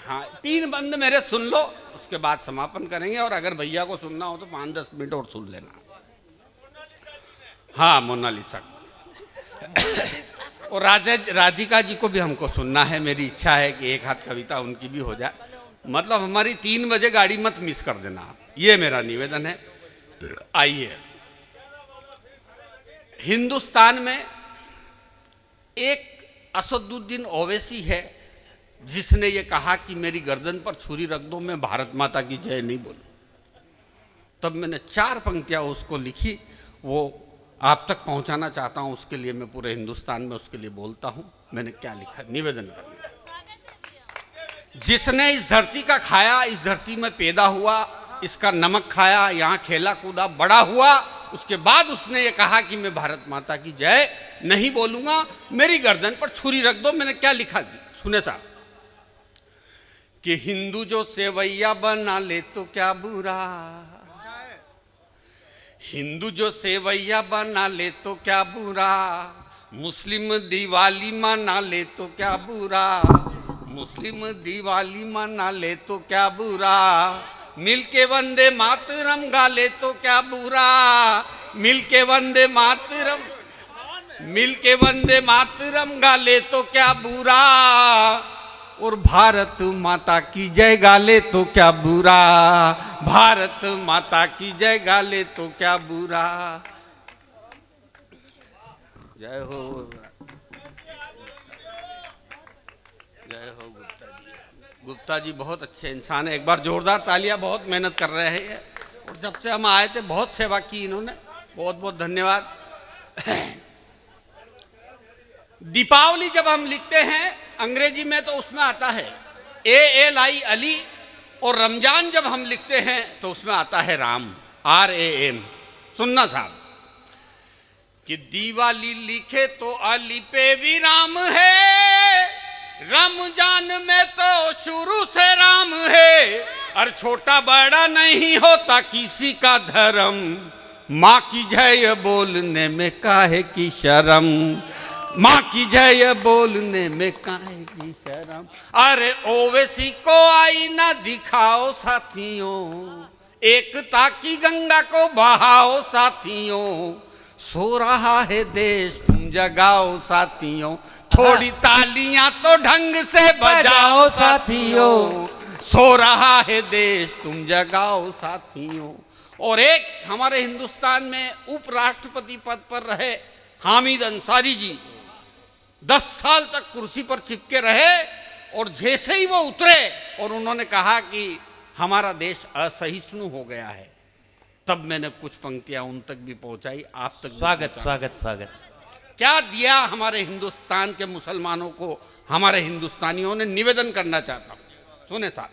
हाँ 3 बंद मेरे सुन लो, उसके बाद समापन करेंगे, और अगर भैया को सुनना हो तो 5-10 मिनट और सुन लेना। हाँ मोनालिसा और राधिका जी को भी हमको सुनना है। मेरी इच्छा है कि एक हाथ कविता उनकी भी हो जाए। मतलब हमारी 3 बजे गाड़ी मत मिस कर देना आप, ये मेरा निवेदन है। आइए, हिंदुस्तान में एक असदुद्दीन ओवैसी है जिसने ये कहा कि मेरी गर्दन पर छुरी रख दो, मैं भारत माता की जय नहीं बोलूं। तब मैंने 4 पंक्तियां उसको लिखी, वो आप तक पहुंचाना चाहता हूं। उसके लिए मैं पूरे हिंदुस्तान में उसके लिए बोलता हूं। मैंने क्या लिखा, निवेदन करना। जिसने इस धरती का खाया, इस धरती में पैदा हुआ, इसका नमक खाया, यहाँ खेला कूदा बड़ा हुआ, उसके बाद उसने ये कहा कि मैं भारत माता की जय नहीं बोलूंगा, मेरी गर्दन पर छुरी रख दो। मैंने क्या लिखा जी, सुने साहब, कि हिंदू जो सेवैया बना ले तो क्या बुरा, हिंदू जो सेवैया बना ले तो क्या बुरा, मुस्लिम दिवाली मना ले तो क्या बुरा, मुस्लिम दिवाली मना ले तो क्या बुरा, मिलके वंदे मातरम गा ले तो क्या बुरा, मिलके वंदे मातरम, मिलके वंदे मातरम गा ले तो क्या बुरा, और भारत माता की जय गा ले तो क्या बुरा, भारत माता की जय गा ले तो क्या बुरा। जय हो, जय हो गुप्ता जी। गुप्ता जी बहुत अच्छे इंसान है, एक बार जोरदार तालियां। बहुत मेहनत कर रहे हैं ये, और जब से हम आए थे बहुत सेवा की इन्होंने, बहुत बहुत धन्यवाद। दीपावली जब हम लिखते हैं अंग्रेजी में तो उसमें आता है ALI अली, और रमजान जब हम लिखते हैं तो उसमें आता है राम, RAM। सुनना साहब, कि दिवाली लिखे तो अली पे भी राम है, रमजान में तो शुरू से राम है, और छोटा बड़ा नहीं होता किसी का धर्म, माँ की जय बोलने में काहे की शर्म, माँ की जय बोलने में काहे की शर्म। अरे ओवैसी को आईना दिखाओ साथियों, एकता की गंगा को बहाओ साथियों, सो रहा है देश तुम जगाओ साथियों, थोड़ी तालियां तो ढंग से बजाओ साथियों, सो रहा है देश तुम जगाओ साथियों। और एक हमारे हिंदुस्तान में उपराष्ट्रपति पद पर रहे हामिद अंसारी जी, 10 साल तक कुर्सी पर चिपके रहे, और जैसे ही वो उतरे और उन्होंने कहा कि हमारा देश असहिष्णु हो गया है, तब मैंने कुछ पंक्तियां उन तक भी पहुंचाई, आप तक। स्वागत स्वागत स्वागत। क्या दिया हमारे हिंदुस्तान के मुसलमानों को हमारे हिंदुस्तानियों ने, निवेदन करना चाहता हूं। सुने साहब,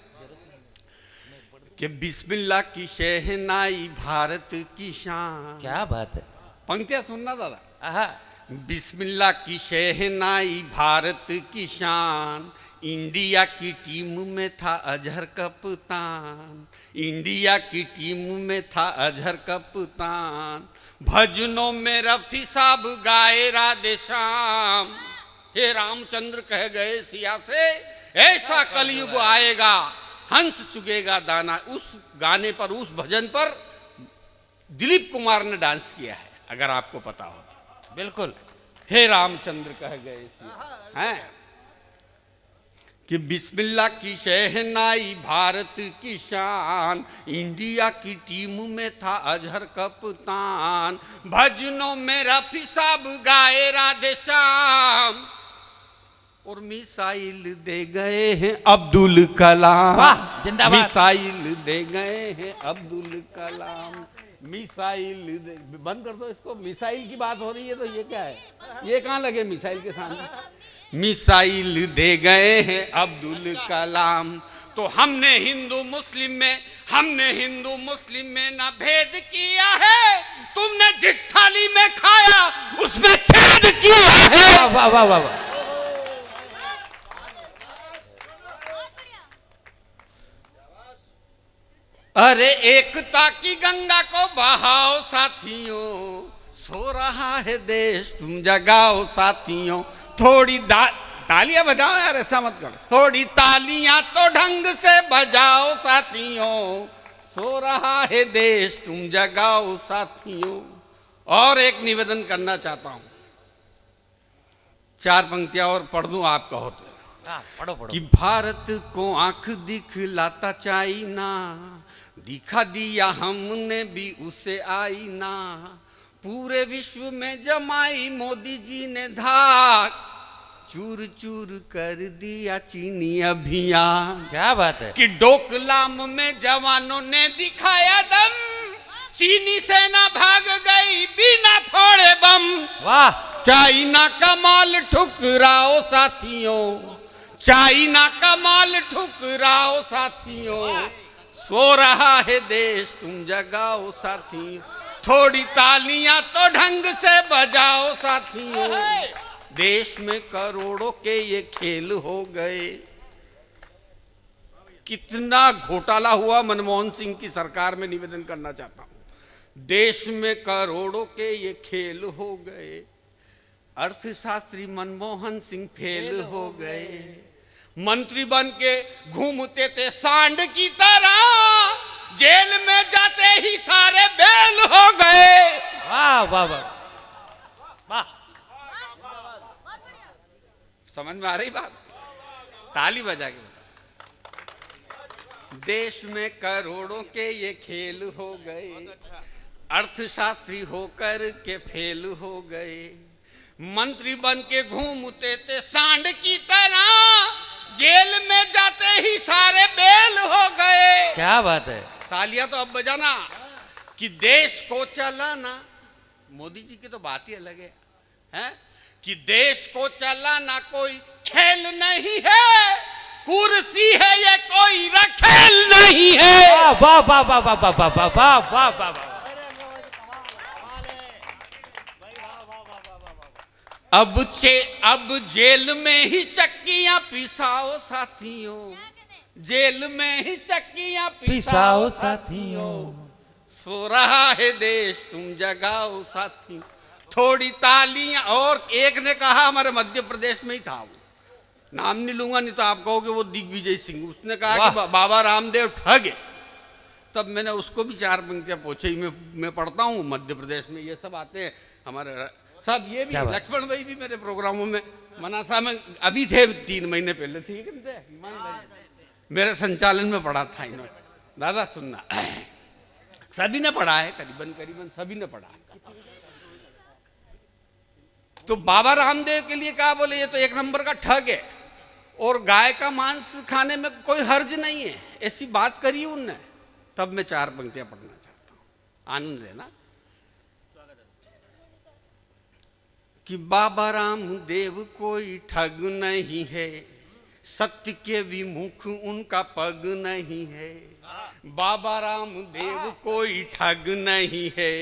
कि बिस्मिल्लाह की शहनाई भारत की शान। क्या बात है, पंक्तियां सुनना दादा। आहा, बिस्मिल्लाह की शहनाई भारत की शान, इंडिया की टीम में था अजहर कप्तान, इंडिया की टीम में था अजहर कप्तान, भजनों में रफी साहब गाए राधे श्याम, हे रामचंद्र कह गए सिया से ऐसा कलयुग आएगा, हंस चुगेगा दाना। उस गाने पर, उस भजन पर दिलीप कुमार ने डांस किया है, अगर आपको पता हो। बिल्कुल, हे रामचंद्र कह गए हैं, कि बिस्मिल्लाह की शहनाई भारत की शान, इंडिया की टीम में था अजहर कप्तान, भजनों में रफी साहब गाए राधे श्याम, और मिसाइल दे गए हैं अब्दुल कलाम। वाह, जिंदाबाद। मिसाइल दे गए हैं अब्दुल कलाम, मिसाइल बंद कर दो इसको, मिसाइल की बात हो रही है तो ये क्या है, ये कहाँ लगे मिसाइल के सामने। मिसाइल दे गए हैं अब्दुल कलाम, तो हमने हिंदू मुस्लिम में, हमने हिंदू मुस्लिम में ना भेद किया है, तुमने जिस थाली में खाया उसमें छेद किया है। वाह वाह वाह वाह। अरे एकता की गंगा को बहाओ साथियों, सो रहा है देश तुम जगाओ साथियों, थोड़ी तालियां बजाओ यार, ऐसा मत करो। थोड़ी तालियां तो ढंग से बजाओ साथियों, सो रहा है देश तुम जगाओ साथियों। और एक निवेदन करना चाहता हूं, 4 पंक्तियां और पढ़ दूं, आप कहो तो। हाँ, पढ़ो पढ़ो। कि भारत को आंख दिखलाता चाइना, दिखा दिया हमने भी उसे आईना। पूरे विश्व में जमाई मोदी जी ने धाक, चूर चूर कर दिया चीनी अभियान। क्या बात है। कि डोकलाम में जवानों ने दिखाया दम, चीनी सेना भाग गई बिना फोड़े बम। वाह। चाइना का माल ठुकराओ साथियों, चाइना का माल ठुकराओ साथियों, सो रहा है देश तुम जगाओ साथियों। थोड़ी तालियां तो ढंग से बजाओ साथियों, देश में करोड़ों के ये खेल हो गए। कितना घोटाला हुआ मनमोहन सिंह की सरकार में, निवेदन करना चाहता हूं। देश में करोड़ों के ये खेल हो गए, अर्थशास्त्री मनमोहन सिंह फेल हो गए। मंत्री बन के घूमते थे सांड की तरह, जेल में जाते ही सारे बेल हो गए। वाह वाह वाह वाह। समझ में आ रही बात? ताली बजा के बता। देश में करोड़ों के ये खेल हो गए, अर्थशास्त्री होकर के फेल हो गए। मंत्री बन के घूमते थे सांड की तरह, जेल में जाते ही सारे बेल हो गए। क्या बात है। तालियां तो अब बजाना। कि देश को चलाना, मोदी जी की तो बात ही अलग है? कि देश को चलाना कोई खेल नहीं है, कुर्सी है ये कोई रखेल नहीं है। वाह वाह वाह वाह वाह वाह वाह वाह वाह वाह वाह। अब जेल में ही चक्कियां पिसाओ साथियों, जेल में ही चक्कियां पिसाओ साथियों, सो रहा है देश तुम जगाओ साथियों। थोड़ी तालियां। और एक ने कहा, हमारे मध्य प्रदेश में ही था वो, नाम नहीं लूंगा नहीं तो आप कहोगे वो दिग्विजय सिंह, उसने कहा कि बाबा रामदेव ठग है। तब मैंने उसको भी 4 पंक्तियां पूछी। मैं पढ़ता हूँ, मध्य प्रदेश में ये सब आते हैं हमारे सब। ये भी लक्ष्मण भाई भी मेरे प्रोग्रामों में, मनासा में अभी थे, 3 महीने पहले थे, मेरे संचालन में पढ़ा था इन्होंने। दादा सुनना, सभी ने पढ़ा है, करीबन सभी ने पढ़ा है। तो बाबा रामदेव के लिए क्या बोले, ये तो 1 नंबर का ठग है और गाय का मांस खाने में कोई हर्ज नहीं है, ऐसी बात करी उनने। तब मैं 4 पंक्तियां पढ़ना चाहता हूं, आनंद लेना। कि बाबा रामदेव कोई ठग नहीं है, सत्य के विमुख उनका पग नहीं है। बाबा रामदेव कोई ठग नहीं है,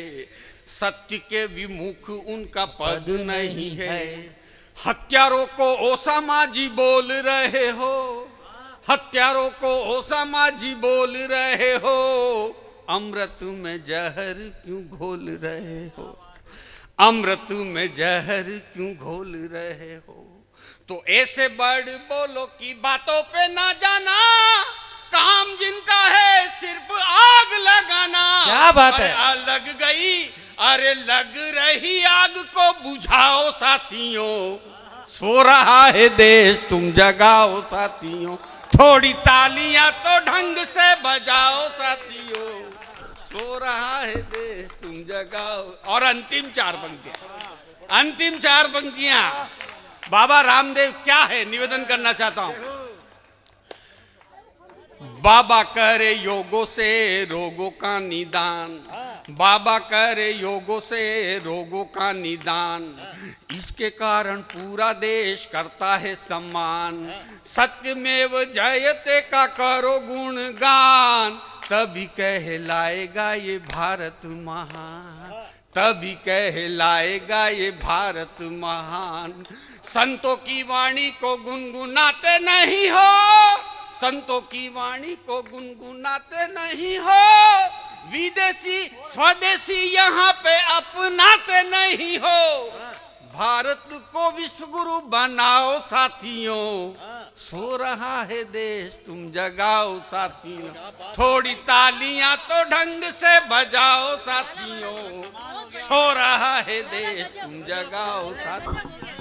सत्य के विमुख उनका पग नहीं है। हत्यारों को ओसामा जी बोल रहे हो, हत्यारों को ओसामा जी बोल रहे हो, अमृत में जहर क्यों घोल रहे हो, अमृत में जहर क्यों घोल रहे हो। तो ऐसे बड़ बोलो की बातों पे ना जाना, काम जिनका है सिर्फ आग लगाना। क्या बात है। लग गई, अरे लग रही आग को बुझाओ साथियों, सो रहा है देश तुम जगाओ साथियों। थोड़ी तालियां तो ढंग से बजाओ साथियों, सो रहा है देश तुम जगाओ। और अंतिम 4 पंक्तियां, अंतिम 4 पंक्तियां बाबा रामदेव क्या है, निवेदन करना चाहता हूं। बाबा करे योगों से रोगों का निदान, बाबा करे योगों से रोगों का निदान, इसके कारण पूरा देश करता है सम्मान। सत्यमेव जयते का करो गुणगान, तभी कहलाएगा ये भारत महान, तभी कहलाएगा ये भारत महान। संतों की वाणी को गुनगुनाते नहीं हो, संतों की वाणी को गुनगुनाते नहीं हो, विदेशी स्वदेशी यहाँ पे अपनाते नहीं हो। भारत को विश्व गुरु बनाओ साथियों, सो रहा है देश तुम जगाओ साथियों, थोड़ी तालियां तो ढंग से बजाओ साथियों, सो रहा है देश तुम जगाओ साथियों।